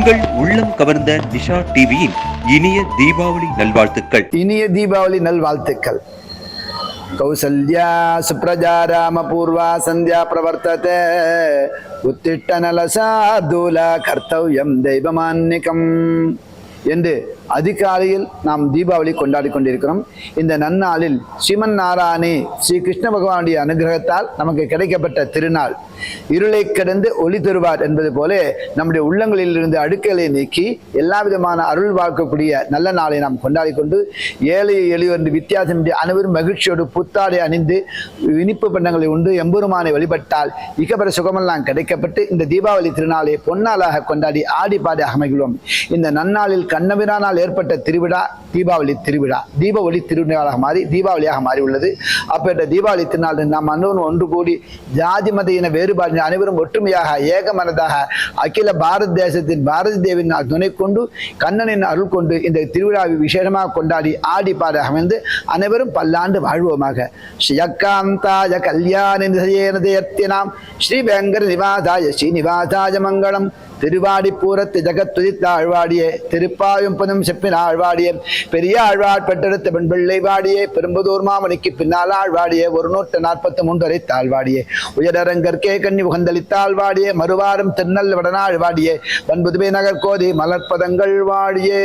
உங்கள் உள்ளம் கவர்ந்த நிஷா டிவியின் இனிய தீபாவளி நல்வாழ்த்துக்கள். கௌசல்யா சுப்ரஜா ராம பூர்வா சந்தியா பிரவர்த்ததே உத்திட்ட நலசார்தூல கர்த்தவ்யம் தெய்வமான்னிகம் என்று அதிகாலையில் நாம் தீபாவளி கொண்டாடி கொண்டிருக்கிறோம். இந்த நன்னாளில் ஸ்ரீமன் நாராயணி ஸ்ரீ கிருஷ்ண பகவானுடைய அனுகிரகத்தால் நமக்கு கிடைக்கப்பட்ட திருநாள். இருளை கடந்து ஒளி தருவார் என்பது போல நம்முடைய உள்ளங்களில் இருந்து அடுக்குகளை நீக்கி எல்லா விதமான அருள் வாழ்க்கக்கூடிய நல்ல நாளை நாம் கொண்டாடி கொண்டு ஏழை எளியோர் என்று வித்தியாசமின்றி அனைவரும் மகிழ்ச்சியோடு புத்தாடை அணிந்து இனிப்பு பண்டங்களை உண்டு எம்பெருமானை வழிபட்டால் இகபர சுகமெல்லாம் கிடைக்கப்பட்டு இந்த தீபாவளி திருநாளை பொன்னாளாக கொண்டாடி ஆடி பாடி அமைகிறோம். இந்த நன்னாளில் கண்ணபிரானால் ஏற்பட்ட திருவிழா தீபாவளி திருவிழா, தீப ஒளி திருவிழாவாக மாறி தீபாவளியாக மாறி உள்ளது. அப்பேற்ற தீபாவளி திருநாள் நாம் அனைவரும் ஒன்று கூடி ஜாதி மத இன வேறுபாடு அனைவரும் ஒற்றுமையாக ஏகமனதாக அகில பாரத தேசத்தின் பாரதி தேவின் துணை கொண்டு கண்ணனின் அருள் கொண்டு இந்த திருவிழாவை விசேஷமாக கொண்டாடி ஆடி பாட அமைந்து அனைவரும் பல்லாண்டு வாழ்வோமாக. ஸ்ரீயக்காந்தாய கல்யாணம் ஸ்ரீ வெங்கட நிவாசாய ஸ்ரீனிவாசாய மங்களம். திருவாடி பூரத்து ஜகத்துதித்தாழ்வாடியே திருப்பாயும்பதும் செப்பின் ஆழ்வாடியே பெரிய ஆழ்வார் பெற்றெடுத்த பெண் பிள்ளை வாடியே பெரும்பதூர் மாமணிக்கு பின்னால் ஆழ்வாடியே 143 தாழ்வாடியே உயரங்கற்கே கண்ணி உகந்தளித்தாழ்வாடியே மறுவாரம் திருநெல் வடநாழ்வாடியே 9 நகர் கோதி மலர்பதங்கள் வாடியே.